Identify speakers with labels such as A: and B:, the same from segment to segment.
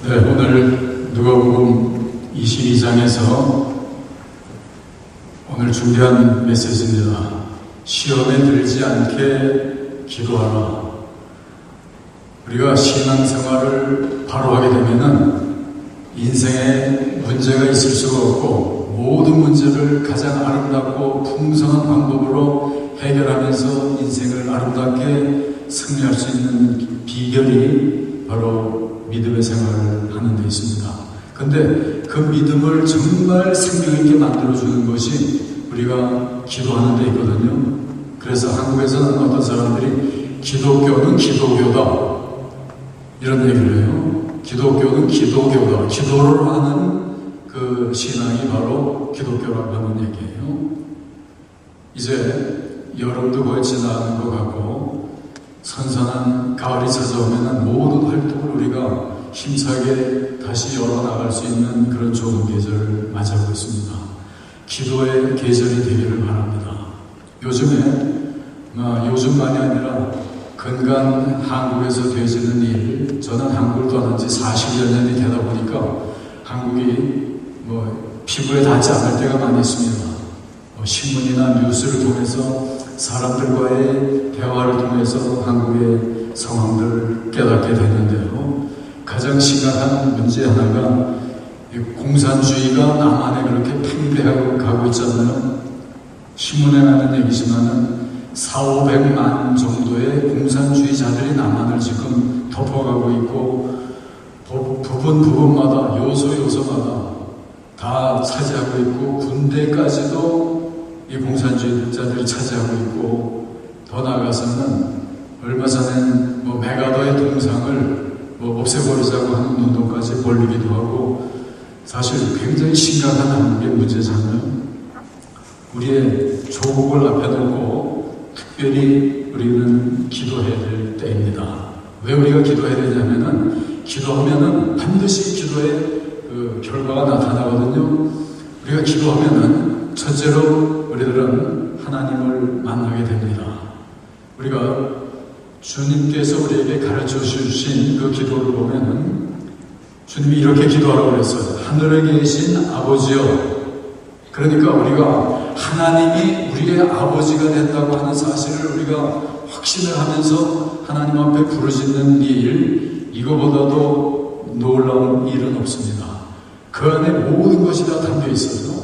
A: 네, 오늘 누가복음 22장에서 오늘 준비한 메시지입니다. 시험에 들지 않게 기도하라. 우리가 신앙생활을 바로 하게 되면은 인생에 문제가 있을 수가 없고 모든 문제를 가장 아름답고 풍성한 방법으로 해결하면서 인생을 아름답게 승리할 수 있는 비결이 바로 믿음의 생활을 하는 데 있습니다. 근데 그 믿음을 정말 생명 있게 만들어주는 것이 우리가 기도하는 데 있거든요. 그래서 한국에서는 어떤 사람들이 기독교는 기도교다 이런 얘기를 해요. 기독교는 기도교다. 기도를 하는 그 신앙이 바로 기독교라고 하는 얘기예요. 이제 여름도 거의 지나는 것 같고 선선한 가을이 찾아오면 모든 활동을 우리가 힘차게 다시 열어나갈 수 있는 그런 좋은 계절을 맞이하고 있습니다. 기도의 계절이 되기를 바랍니다. 요즘만이 아니라 근간 한국에서 되어지는 일, 저는 한국을 떠난 지 40여 년이 되다 보니까 한국이 피부에 닿지 않을 때가 많이 있습니다. 신문이나 뉴스를 통해서 사람들과의 대화를 통해서 한국의 상황들을 깨닫게 되는데요. 가장 심각한 문제 하나가 공산주의가 남한에 그렇게 팽배하고 가고 있잖아요. 신문에 나는 얘기지만은 400~500만 정도의 공산주의자들이 남한을 지금 덮어가고 있고 부분마다 요소마다 다 차지하고 있고 군대까지도 이 공산주의자들이 차지하고 있고 더 나아가서는 얼마 전엔 메가더의 동상을 없애버리자고 하는 운동까지 벌리기도 하고 사실 굉장히 심각한 한국의 문제잖아요. 우리의 조국을 앞에 놓고 특별히 우리는 기도해야 될 때입니다. 왜 우리가 기도해야 되냐면은 기도하면은 반드시 기도의 그 결과가 나타나거든요. 우리가 기도하면은 첫째로 우리들은 하나님을 만나게 됩니다. 우리가 주님께서 우리에게 가르쳐 주신 그 기도를 보면은 주님이 이렇게 기도하라고 그랬어요. 하늘에 계신 아버지여. 그러니까 우리가 하나님이 우리의 아버지가 된다고 하는 사실을 우리가 확신을 하면서 하나님 앞에 부르짖는 일, 이거보다도 놀라운 일은 없습니다. 그 안에 모든 것이 다 담겨 있어요.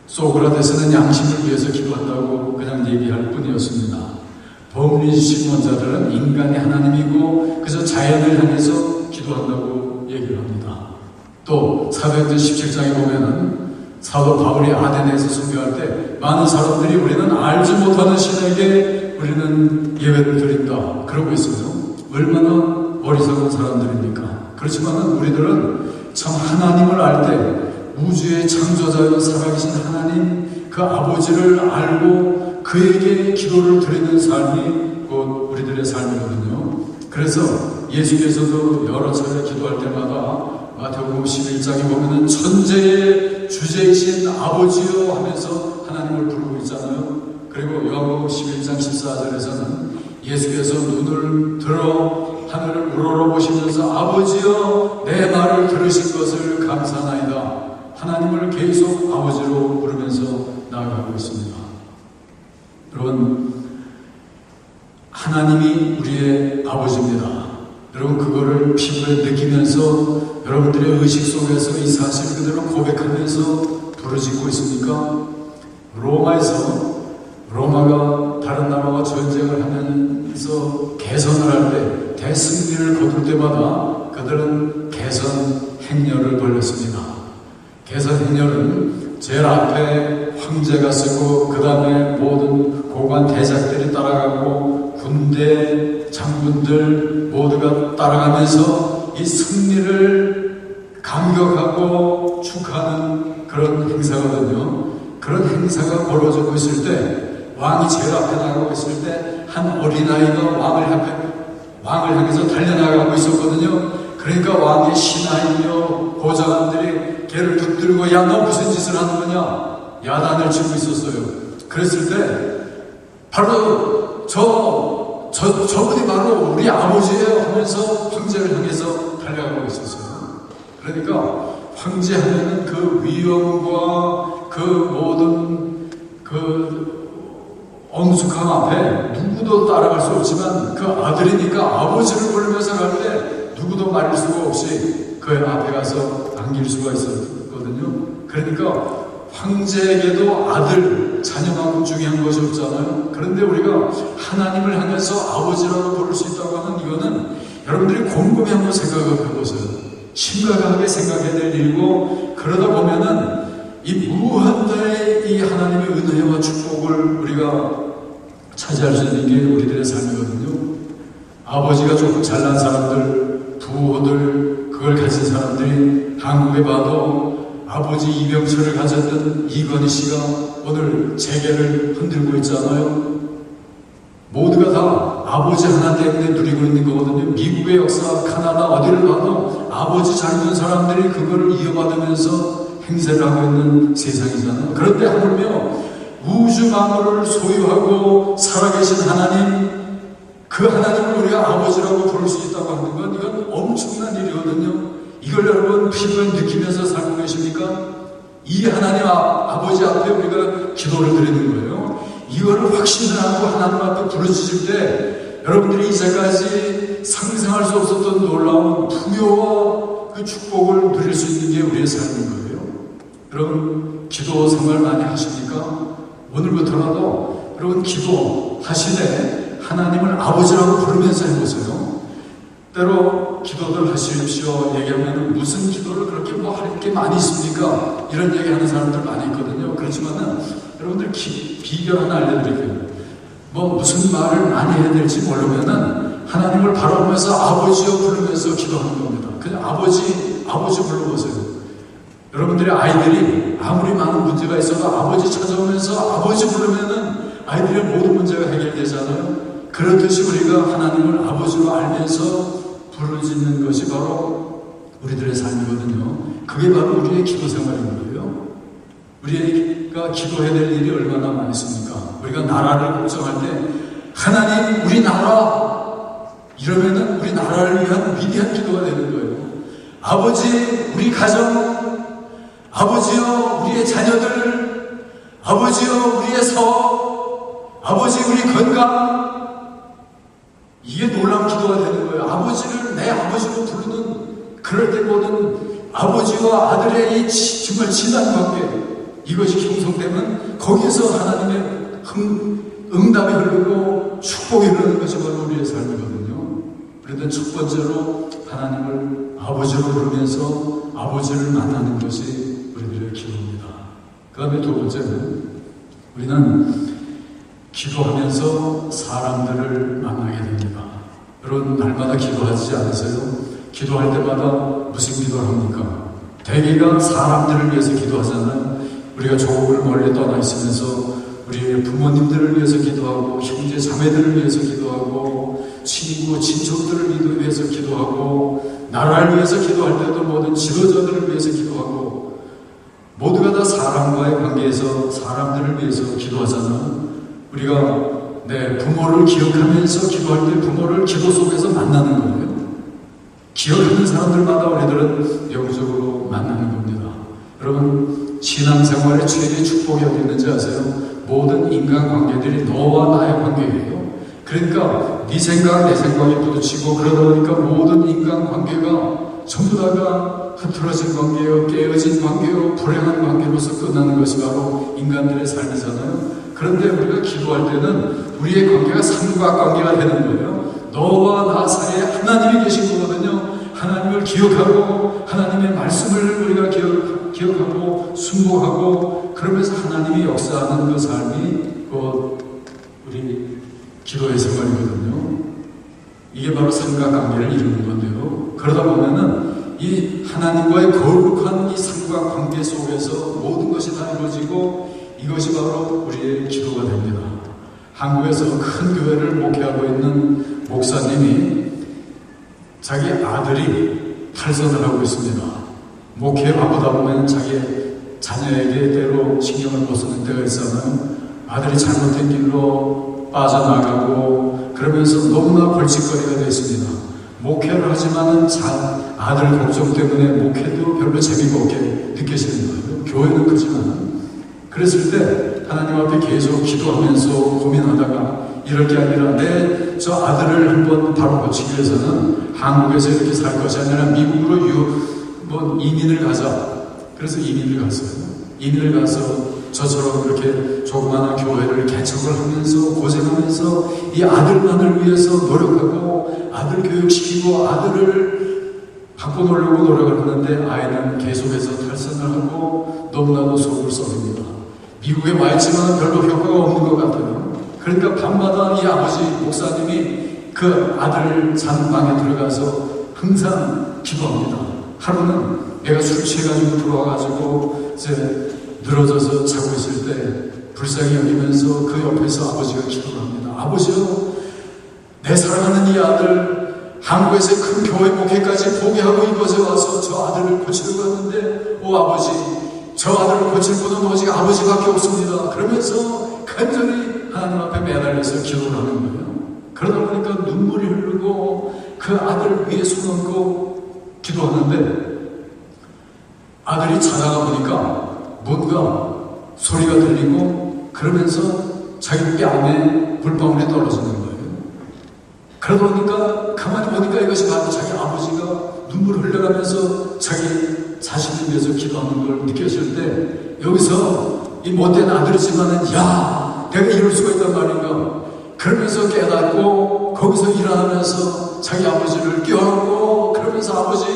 A: 소크라테스는 양심을 위해서 기도한다고 그냥 얘기할 뿐이었습니다. 법리주의자들은 인간이 하나님이고 그저 자연을 향해서 기도한다고 얘기를 합니다. 또 사도행전 17장에 보면은 사도 바울이 아덴에서 선교할 때 많은 사람들이 우리는 알지 못하는 신에게 우리는 예배를 드린다 그러고 있어요. 얼마나 어리석은 사람들입니까? 그렇지만 우리들은 참 하나님을 알 때 우주의 창조자여 살아계신 하나님 그 아버지를 알고 그에게 기도를 드리는 삶이 곧 우리들의 삶이거든요. 그래서 예수께서도 여러 차례 기도할 때마다 마태복음 11장에 보면은 천재의 주제이신 아버지여 하면서 하나님을 부르고 있잖아요. 그리고 요한복음 11장 14절에서는 예수께서 눈을 들어 하늘을 우러러보시면서 아버지여 내 말을 들으신 것을 감사하나이다. 하나님을 계속 아버지로 부르면서 나아가고 있습니다. 여러분, 하나님이 우리의 아버지입니다. 여러분 그거를 피부에 느끼면서 여러분들의 의식 속에서 이 사실 그대로 고백하면서 부르짖고 있습니까? 로마가 다른 나라와 전쟁을 하면서 개선을 할 때 대승리를 거둘 때마다 그들은 개선 행렬을 벌였습니다. 개선 행렬은 제일 앞에 황제가 쓰고 그 다음에 모든 고관 대작들이 따라가고 군대 장군들 모두가 따라가면서 이 승리를 감격하고 축하하는 그런 행사거든요. 그런 행사가 벌어지고 있을 때 왕이 제일 앞에 나가고 있을 때 한 어린아이가 왕을 향해서 달려나가고 있었거든요. 그러니까 왕의 신하이며 보좌관들이 걔를 붙들고 야 너 무슨 짓을 하는 거냐 야단을 치고 있었어요. 그랬을 때 바로 저분이 바로 우리 아버지예요 하면서 황제를 향해서 달려가고 있었어요. 그러니까 황제 하면은 그 위엄과 그 모든 그 엄숙함 앞에 누구도 따라갈 수 없지만 그 아들이니까 아버지를 부르면서 갈 때 누구도 말릴 수가 없이 그 앞에 가서 안길 수가 있었거든요. 그러니까 황제에게도 아들, 자녀만큼 중요한 것이 없잖아요. 그런데 우리가 하나님을 향해서 아버지라고 부를 수 있다고 하는 이거는 여러분들이 곰곰이 한번 생각을 해보세요. 심각하게 생각해야 될 일이고, 그러다 보면은 이 무한대의 이 하나님의 은혜와 축복을 우리가 차지할 수 있는 게 우리들의 삶이거든요. 아버지가 조금 잘난 사람들, 부호들, 그걸 가진 사람들이 한국에 봐도 아버지 이병철을 가졌던 이건희 씨가 오늘 재계를 흔들고 있잖아요. 모두가 다 아버지 하나 때문에 누리고 있는 거거든요. 미국의 역사, 카나다 어디를 가도 아버지 젊은 사람들이 그거를 이어받으면서 행세를 하고 있는 세상이잖아요. 그런데 하물며 우주 만물을 소유하고 살아계신 하나님, 그 하나님을 우리가 아버지라고 부를 수 있다고 하는 건 이건 엄청난 일이거든요. 이걸 여러분 피부에 느끼면서 살고 계십니까? 이 하나님 아버지 앞에 우리가 기도를 드리는 거예요. 이거를 확신을 하고 하나님 앞에 부르짖을 때 여러분들이 이제까지 상상할 수 없었던 놀라운 부여와 그 축복을 누릴 수 있는 게 우리의 삶인 거예요. 여러분 기도 생활 많이 하십니까? 오늘부터라도 여러분 기도하시되 하나님을 아버지라고 부르면서 해보세요. 때로 기도를 하십시오 얘기하면 무슨 기도를 그렇게 뭐 할 게 많이 있습니까? 이런 얘기하는 사람들 많이 있거든요. 그렇지만은 여러분들 비결 하나 알려드릴게요. 뭐 무슨 말을 많이 해야 될지 모르면은 하나님을 바라보면서 아버지여 부르면서 기도하는 겁니다. 그냥 아버지 불러보세요. 여러분들의 아이들이 아무리 많은 문제가 있어도 아버지 찾아오면서 아버지 부르면은 아이들의 모든 문제가 해결되잖아요. 그렇듯이 우리가 하나님을 아버지로 알면서 부르짖는 것이 바로 우리들의 삶이거든요. 그게 바로 우리의 기도 생활인 거예요. 우리가 기도해야 될 일이 얼마나 많이 있습니까? 우리가 나라를 걱정할 때 하나님 우리 나라 이러면은 우리 나라를 위한 위대한 기도가 되는 거예요. 아버지 우리 가정, 아버지여 우리의 자녀들, 아버지여 우리의 사업, 아버지 우리 건강, 이게 놀라운 기도가 되는 거예요. 아버지를 내 아버지로 부르는 그럴 때 보는 아버지와 아들의 이 정말 진한 관계, 이것이 형성되면 거기서 하나님의 응답이 흐르고 축복이 흐르는 것이 바로 우리의 삶이거든요. 그런데 첫 번째로 하나님을 아버지로 부르면서 아버지를 만나는 것이 우리들의 기도입니다. 그 다음에 두 번째는 우리는 기도하면서 사람들을 만나게 됩니다. 여러분 날마다 기도하지 않으세요? 기도할 때마다 무슨 기도를 합니까? 대개가 사람들을 위해서 기도하잖아요. 우리가 조국을 멀리 떠나 있으면서 우리 부모님들을 위해서 기도하고 형제 자매들을 위해서 기도하고 친구 친척들을 위해서 기도하고 나라를 위해서 기도할 때도 모든 지도자들을 위해서 기도하고 모두가 다 사람과의 관계에서 사람들을 위해서 기도하잖아요. 우리가 내 부모를 기억하면서 기도할 때 부모를 기도 속에서 만나는 거예요. 기억하는 사람들마다 우리들은 영적으로 만나는 겁니다. 여러분 신앙생활의 최대의 축복이 어디 있는지 아세요? 모든 인간관계들이 너와 나의 관계예요. 그러니까 네 생각 내 생각이 부딪히고 그러다 보니까 모든 인간관계가 전부 다가 흐트러진 관계요, 깨어진 관계요, 불행한 관계로서 끝나는 것이 바로 인간들의 삶이잖아요. 그런데 우리가 기도할 때는 우리의 관계가 삼각관계가 되는 거예요. 너와 나 사이에 하나님이 계신 거거든요. 하나님을 기억하고 하나님의 말씀을 우리가 기억하고 순복하고 그러면서 하나님이 역사하는 그 삶이 곧 우리 기도의 생활이거든요. 이게 바로 삼각관계를 이루는 건데요. 그러다 보면은 이 하나님과의 거룩한 이 삼각관계 속에서 모든 것이 다 이루어지고 이것이 바로 우리의 기도가 됩니다. 한국에서 큰 교회를 목회하고 있는 목사님이 자기 아들이 탈선을 하고 있습니다. 목회에 바쁘다 보면 자기 자녀에게 때로 신경을 못 쓰는 때가 있잖아요. 아들이 잘못된 길로 빠져나가고 그러면서 너무나 벌칙거리가 되어 있습니다. 목회를 하지만은 아들 걱정 때문에 목회도 별로 재미가 없게 느껴지는 거예요. 교회는 그렇지만. 그랬을 때 하나님 앞에 계속 기도하면서 고민하다가 이럴 게 아니라 내 저 아들을 한번 바로 고치기 위해서는 한국에서 이렇게 살 것이 아니라 미국으로 이민을 가자. 그래서 이민을 갔어요. 이민을 가서 저처럼 이렇게 조그마한 교회를 개척을 하면서 고생하면서 이 아들만을 위해서 노력하고 아들 교육시키고 아들을 바꿔놓으려고 노력을 하는데 아이는 계속해서 탈선을 하고 너무나도 속을 썩입니다. 미국에 와 있지만 별로 효과가 없는 것 같아요. 그러니까 밤마다 이 아버지 목사님이 그 아들 자는 방에 들어가서 항상 기도합니다. 하루는 내가 술 취해가지고 들어와가지고 이제 늘어져서 자고 있을 때 불쌍히 여기면서 그 옆에서 아버지가 기도를 합니다. 아버지요, 내 사랑하는 이 아들 한국에서 큰 교회 목회까지 포기하고 이곳에 와서 저 아들을 고치려고 하는데 오 아버지, 저 아들을 고칠 분은 오직 아버지밖에 없습니다. 그러면서 간절히 하나님 앞에 매달려서 기도를 하는 거예요. 그러다 보니까 눈물이 흐르고 그 아들 위에 손 얹고 기도하는데 아들이 자다가 보니까 뭔가 소리가 들리고 그러면서 자기 뺨에 물방울이 떨어지는 거예요. 그러다 보니까 가만히 보니까 이것이 바로 자기 아버지가 눈물을 흘려가면서 자기 자신을 위해서 기도하는 걸 느꼈을 때 여기서 이 못된 아들이지만은 야 내가 이럴 수가 있단 말인가 그러면서 깨닫고 거기서 일어나면서 자기 아버지를 껴안고 그러면서 아버지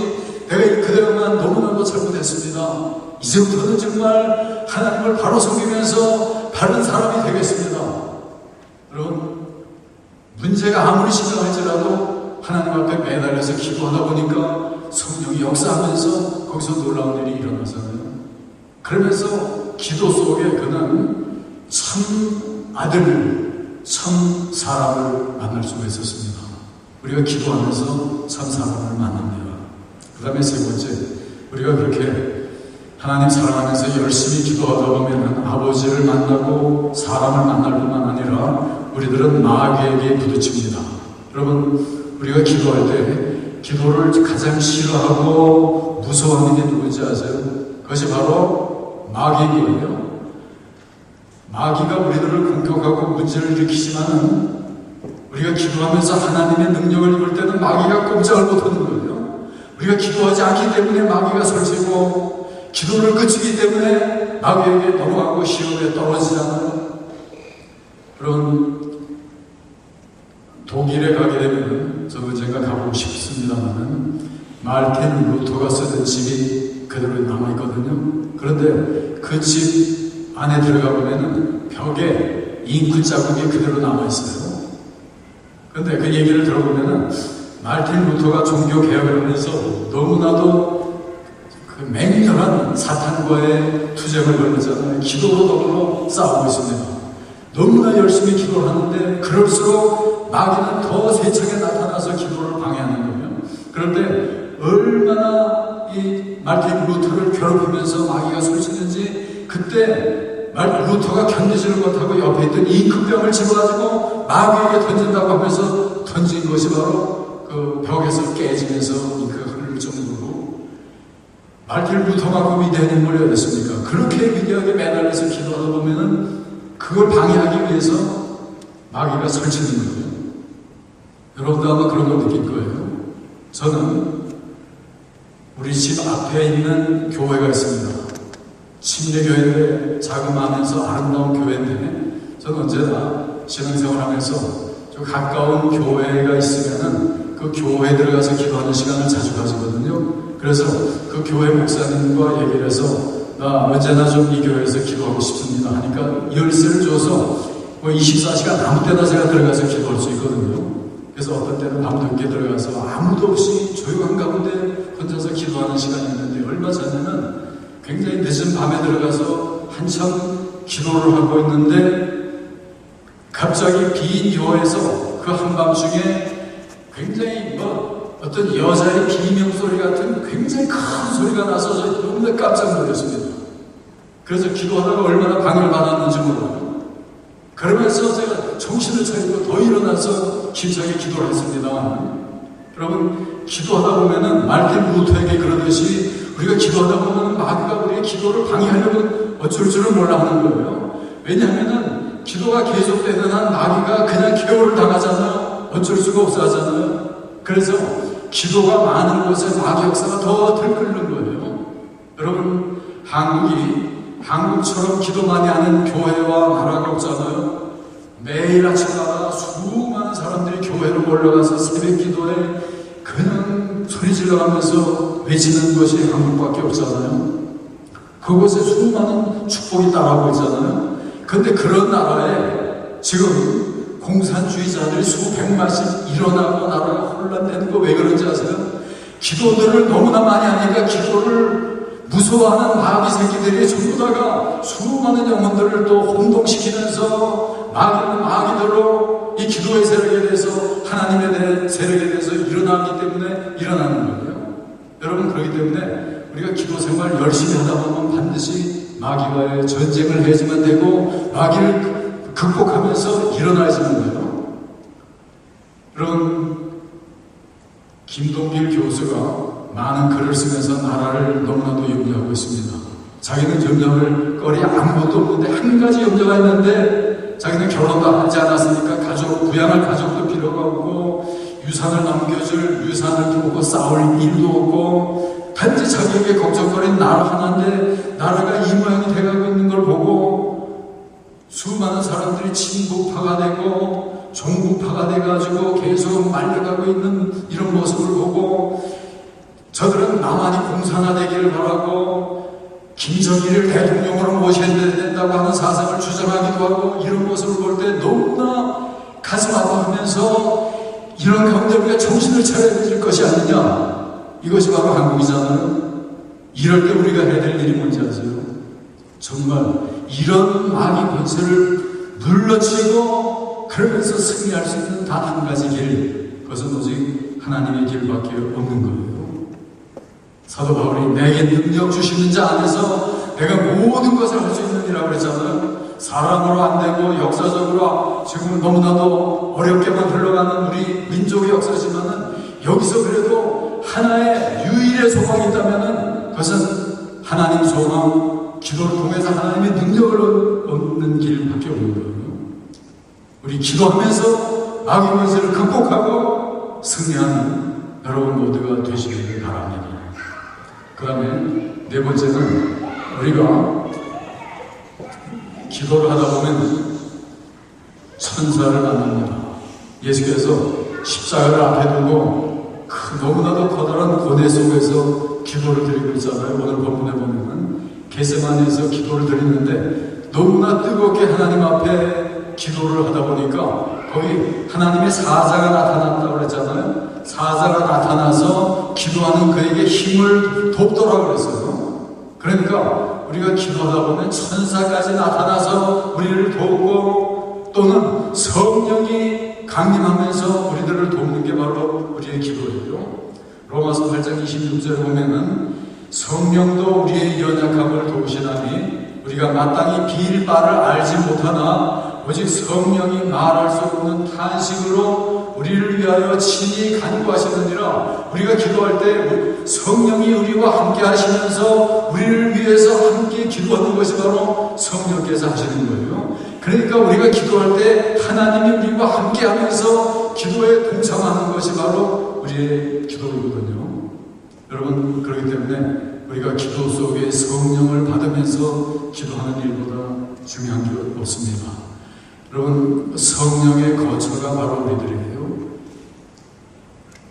A: 내가 그동안 너무나도 잘못했습니다. 이제부터는 정말 하나님을 바로 섬기면서 바른 사람이 되겠습니다. 여러분 문제가 아무리 심각할지라도 하나님 앞에 매달려서 기도하다 보니까 성령이 역사하면서 거기서 놀라운 일이 일어나잖아요. 그러면서 기도 속에 그는 참 아들을, 참 사람을 만날 수가 있었습니다. 우리가 기도하면서 참 사람을 만납니다. 그 다음에 세 번째, 우리가 그렇게 하나님 사랑하면서 열심히 기도하다 보면 아버지를 만나고 사람을 만날 뿐만 아니라 우리들은 마귀에게 부딪힙니다. 여러분, 우리가 기도할 때 기도를 가장 싫어하고 무서워하는 게 누군지 아세요? 그것이 바로 마귀이거든요. 마귀가 우리들을 공격하고 문제를 일으키지만은 우리가 기도하면서 하나님의 능력을 입을 때는 마귀가 꼼짝을 못하는 거예요. 우리가 기도하지 않기 때문에 마귀가 설치고 기도를 그치기 때문에 마귀에게 넘어가고 시험에 떨어지잖아요. 그런 독일에 가게 되면 저도 언젠가 가보고 싶습니다만은 말틴 루터가 쓰던 집이 그대로 남아있거든요. 그런데 그 집 안에 들어가 보면은 벽에 잉크 자국이 그대로 남아있어요. 그런데 그 얘기를 들어보면은 말틴 루터가 종교 개혁을 하면서 너무나도 그 맹렬한 사탄과의 투쟁을 벌이잖아요. 기도로 더불어 싸우고 있습니다. 너무나 열심히 기도를 하는데 그럴수록 마귀는 더 세차게 나타나서 기도를 방해하는 거예요. 그런데 얼마나 이 말틴 루터를 괴롭히면서 마귀가 소리치는지 그때 루터가 견디지를 못하고 옆에 있던 잉크병을 집어가지고 마귀에게 던진다고 하면서 던진 것이 바로 그 벽에서 깨지면서 잉크가 흐를 정도로 말틴 루터가 그 위대한 인물이 어딨습니까? 그렇게 위대하게 매달려서 기도하다 보면은 그걸 방해하기 위해서 마귀가 설치는 거예요. 여러분도 아마 그런 걸 느낄 거예요. 저는 우리 집 앞에 있는 교회가 있습니다. 침례교회인데 자그마하면서 아름다운 교회인데 저는 언제나 신앙생활 하면서 좀 가까운 교회가 있으면은 그 교회에 들어가서 기도하는 시간을 자주 가지거든요. 그래서 그 교회 목사님과 얘기를 해서 나 언제나 좀 이 교회에서 기도하고 싶습니다 하니까 열쇠를 줘서 24시간 아무 때나 제가 들어가서 기도할 수 있거든요. 그래서 어떤 때는 밤늦게 들어가서 아무도 없이 조용한 가운데 혼자서 기도하는 시간이 있는데 얼마 전에는 굉장히 늦은 밤에 들어가서 한참 기도를 하고 있는데 갑자기 빈 교회에서 그 한밤중에 굉장히 어떤 여자의 비명소리 같은 굉장히 큰 소리가 나서 너무나 깜짝 놀랐습니다. 그래서 기도하다가 얼마나 방해를 받았는지 몰라요. 그러면서 제가 정신을 차리고 더 일어나서 힘차게 기도를 했습니다. 여러분, 기도하다 보면은 말틴 루터에게 그러듯이 우리가 기도하다 보면은 마귀가 우리의 기도를 방해하려고 어쩔 줄을 몰라 하는 거예요. 왜냐하면은 기도가 계속되는 한 마귀가 그냥 기도를 당하잖아요. 어쩔 수가 없어 하잖아요. 그래서 기도가 많은 곳에 마귀 역사가 더 들끓는 거예요. 여러분, 한국처럼 기도 많이 하는 교회와 나라가 없잖아요. 매일 아침마다 수많은 사람들이 교회로 몰려가서 새벽 기도에 그냥 소리 질러가면서 외치는 것이 한국밖에 없잖아요. 그곳에 수많은 축복이 따라오고 있잖아요. 그런데 그런 나라에 지금 공산주의자들이 수백만씩 일어나고 나라가 혼란되는 거 왜 그런지 아세요? 기도들을 너무나 많이 하니까 기도를 무서워하는 마귀 새끼들이 전부 다가 수많은 영혼들을 또 혼동시키면서 마귀대로 이 기도의 세력에 대해서 하나님에 대한 세력에 대해서 일어나기 때문에 일어나는 거예요. 여러분, 그렇기 때문에 우리가 기도 생활 열심히 하다 보면 반드시 마귀와의 전쟁을 해야지만 되고 마귀를 극복하면서 일어나야지만 돼요. 여러분, 김동길 교수가 많은 글을 쓰면서 나라를 너무나도 염려하고 있습니다. 자기는 염려할 거리 아무것도 없는데 한 가지 염려가 있는데 자기는 결혼도 하지 않았으니까 부양할 가족도 필요가 없고 유산을 남겨줄 유산을 두고 싸울 일도 없고 단지 자기에게 걱정거리는 나라 하나인데 나라가 이 모양이 돼가고 있는 걸 보고 수많은 사람들이 친북파가 되고 종북파가 돼가지고 계속 말려가고 있는 이런 모습을 보고 저들은 나만이 공산화되기를 바라고 김정일을 대통령으로 모셔야 된다고 하는 사상을 주장하기도 하고 이런 모습을 볼 때 너무나 가슴 아파하면서 이런 가운데 우리가 정신을 차려야 될 것이 아니냐. 이것이 바로 한국이잖아요. 이럴 때 우리가 해야 될 일이 뭔지 아세요? 정말 이런 마귀 권세를 물러치고 그러면서 승리할 수 있는 단 한 가지 길, 그것은 오직 하나님의 길밖에 없는 거예요. 사도 바울이 내게 능력 주시는 자 안에서 내가 모든 것을 할 수 있느니라고 그랬잖아요. 사람으로 안 되고 역사적으로 지금 너무나도 어렵게만 흘러가는 우리 민족의 역사지만은 여기서 그래도 하나의 유일의 소망이 있다면은 그것은 하나님 소망, 기도를 통해서 하나님의 능력을 얻는 길밖에 없는 거예요. 우리 기도하면서 마귀 권세를 극복하고 승리하는 여러분 모두가 되시기를 바랍니다. 그 다음에 네 번째는 우리가 기도를 하다 보면 천사를 만납니다. 예수께서 십자가를 앞에 두고 너무나도 커다란 고뇌 속에서 기도를 드리고 있잖아요. 오늘 본문에 보면은 겟세마네에서 기도를 드리는데 너무나 뜨겁게 하나님 앞에 기도를 하다 보니까 거기 하나님의 사자가 나타났다고 그랬잖아요. 사자가 나타나서 기도하는 그에게 힘을 돕더라고 그랬어요. 그러니까 우리가 기도하다 보면 천사까지 나타나서 우리를 돕고 또는 성령이 강림하면서 우리들을 돕는 게 바로 우리의 기도예요. 로마서 8장 26절에 보면은 성령도 우리의 연약함을 도우시나니 우리가 마땅히 빌 바를 알지 못하나 오직 성령이 말할 수 없는 탄식으로 우리를 위하여 친히 간구하시느니라. 우리가 기도할 때 성령이 우리와 함께 하시면서 우리를 위해서 함께 기도하는 것이 바로 성령께서 하시는 거예요. 그러니까 우리가 기도할 때 하나님이 우리와 함께 하면서 기도에 동참하는 것이 바로 우리의 기도이거든요. 여러분, 그렇기 때문에 우리가 기도 속에 성령을 받으면서 기도하는 일보다 중요한 게 없습니다. 여러분, 성령의 거처가 바로 우리들이에요.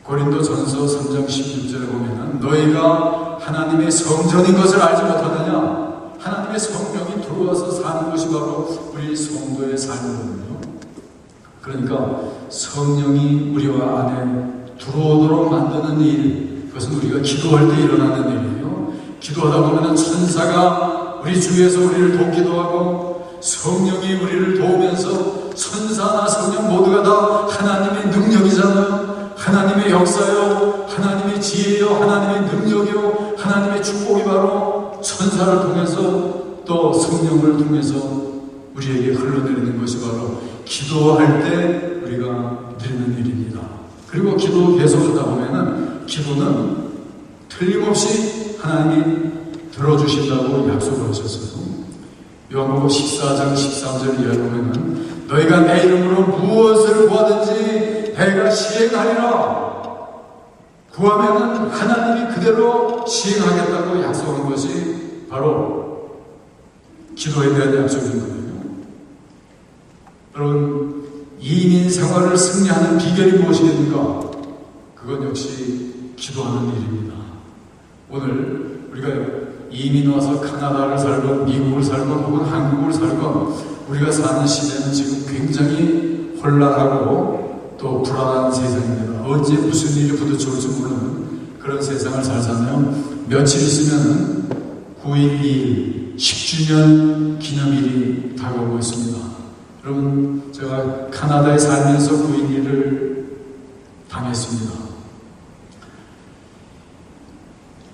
A: 고린도전서 3장 16절에 보면 너희가 하나님의 성전인 것을 알지 못하느냐? 하나님의 성령이 들어와서 사는 것이 바로 우리 성도의 삶이거든요. 그러니까 성령이 우리와 안에 들어오도록 만드는 일, 그것은 우리가 기도할 때 일어나는 일이에요. 기도하다 보면 천사가 우리 주위에서 우리를 돕기도 하고 성령이 우리를 도우면서 천사나 성령 모두가 다 하나님의 능력이잖아요. 하나님의 역사요, 하나님의 지혜요, 하나님의 능력이요, 하나님의 축복이 바로 천사를 통해서 또 성령을 통해서 우리에게 흘러내리는 것이 바로 기도할 때 우리가 드리는 일입니다. 그리고 기도 계속하다 보면은 기도는 틀림없이 하나님이 들어주신다고 약속을 하셨어요. 요한복음 14장 13절 이하에 보면은 너희가 내 이름으로 무엇을 구하든지 내가 시행하리라. 구하면은 하나님이 그대로 시행하겠다고 약속한 것이 바로 기도에 대한 약속인 거예요. 여러분, 이민 생활을 승리하는 비결이 무엇이겠습니까? 그건 역시 기도하는 일입니다. 오늘 우리가 이민 와서 카나다를 살건 미국을 살건 혹은 한국을 살건 우리가 사는 시대는 지금 굉장히 혼란하고 또 불안한 세상입니다. 언제 무슨 일이 부딪혀올지 모르는 그런 세상을 잘 사면 며칠 있으면 9.12 10주년 기념일이 다가오고 있습니다. 여러분, 제가 카나다에 살면서 9.12를 당했습니다.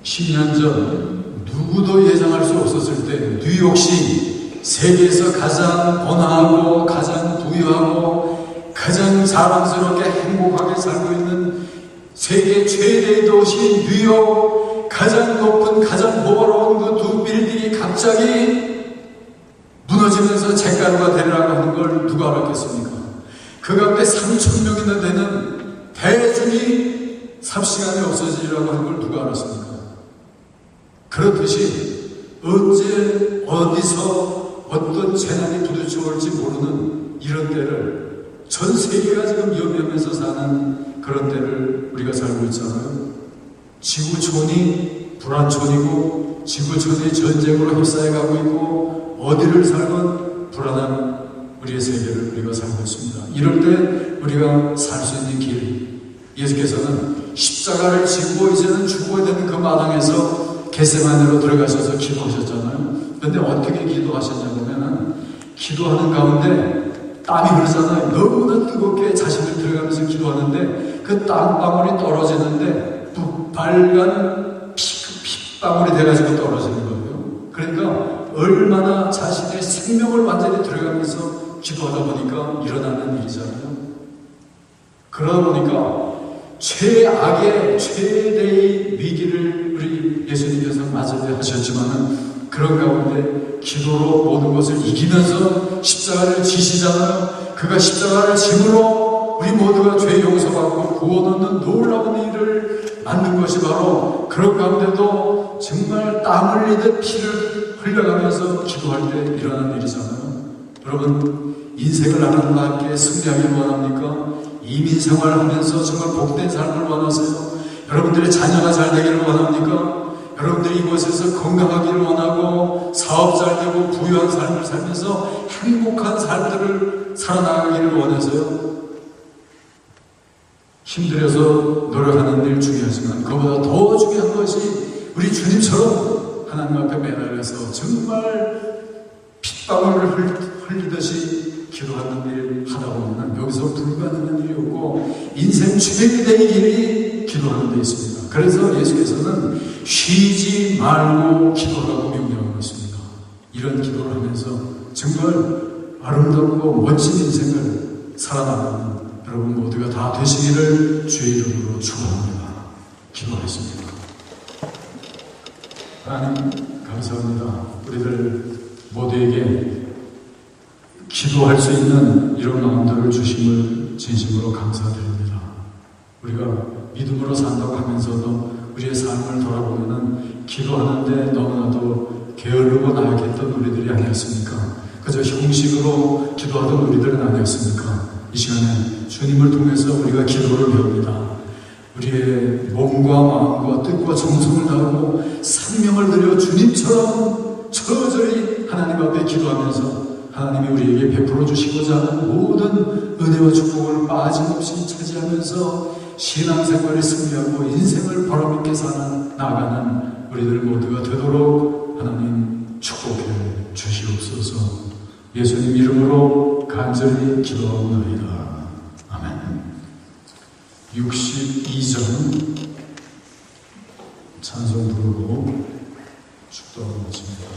A: 10년 전 누구도 예상할 수 없었을 때 뉴욕시 세계에서 가장 번화하고 가장 부유하고 가장 자랑스럽게 행복하게 살고 있는 세계 최대의 도시 뉴욕, 가장 높은 가장 보화로운 그 두 빌딩이 갑자기 무너지면서 잿가루가 되리라고 하는 걸 누가 알았겠습니까? 그 가운데 3,000명이나 되는 대중이 삽시간에 없어지리라고 하는 걸 누가 알았습니까? 그렇듯이 언제 어디서 어떤 재난이 부딪혀올지 모르는 이런 때를 전 세계가 지금 위험하면서 사는 그런 때를 우리가 살고 있잖아요. 지구촌이 불안촌이고 지구촌이 전쟁으로 휩싸여가고 있고 어디를 살건 불안한 우리의 세계를 우리가 살고 있습니다. 이럴 때 우리가 살 수 있는 길, 예수께서는 십자가를 지고 이제는 죽어야 되는 그 마당에서 겟세마네로 들어가셔서 기도하셨잖아요. 그런데 어떻게 기도하셨냐 보면은 기도하는 가운데 땀이 흐르잖아요. 너무나 뜨겁게 자신을 들어가면서 기도하는데 그 땀방울이 떨어지는데 빨간 핏방울이 돼가지고 떨어지는 거예요. 그러니까 얼마나 자신의 생명을 완전히 들어가면서 기도하다 보니까 일어나는 일이잖아요. 그러다 보니까 최악의 최대의 위기를 우리 예수님께서 맞이해 하셨지만은 그런 가운데 기도로 모든 것을 이기면서 십자가를 지시잖아요. 그가 십자가를 짐으로 우리 모두가 죄 용서받고 구원 얻는 놀라운 일을 만든 것이 바로 그런 가운데도 정말 땀 흘리듯 피를 흘려가면서 기도할 때 일어나는 일이잖아요. 여러분, 인생을 하나님과 승리하기를 원합니까? 이민 생활을 하면서 정말 복된 삶을 원하세요? 여러분들의 자녀가 잘 되기를 원합니까? 여러분들이 이곳에서 건강하기를 원하고 사업 잘 되고 부유한 삶을 살면서 행복한 삶들을 살아나가기를 원하세요? 힘들어서 노력하는 일 중요하지만 그보다 더 중요한 것이 우리 주님처럼 하나님 앞에 매달려서 정말 핏방울을 흘리듯이 기도하는 일 하다 보면 여기서 불가능한 일이 없고 인생 최대의 길이 기도하는 데 있습니다. 그래서 예수께서는 쉬지 말고 기도하라고 명령하고 있습니다. 이런 기도를 하면서 정말 아름답고 멋진 인생을 살아나가는 여러분 모두가 다 되시기를 주의 이름으로 축원합니다. 기도하겠습니다. 하나님 감사합니다. 우리들 모두에게 기도할 수 있는 이런 마음들을 주심을 진심으로 감사드립니다. 우리가 믿음으로 산다고 하면서도 우리의 삶을 돌아보면 기도하는데 너무나도 게으르고 나약했던 우리들이 아니었습니까? 그저 형식으로 기도하던 우리들은 아니었습니까? 이 시간에 주님을 통해서 우리가 기도를 배웁니다. 우리의 몸과 마음과 뜻과 정성을 다하고 생명을 들여 주님처럼 처절히 하나님 앞에 기도하면서 하나님이 우리에게 베풀어 주시고자 하는 모든 은혜와 축복을 빠짐없이 차지하면서 신앙생활에 승리하고 인생을 보람있게 나아가는 우리들 모두가 되도록 하나님 축복해 주시옵소서. 예수님 이름으로 간절히 기도하옵나이다. 아멘. 62절 찬송 부르고 축도하겠습니다.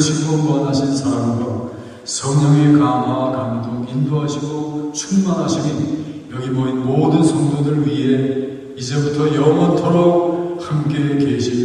A: 크시고 무한하신 사랑과 성령의 감화, 감동, 인도하시고 충만하심이 여기 모인 모든 성도들 위해 이제부터 영원토록 함께 계시길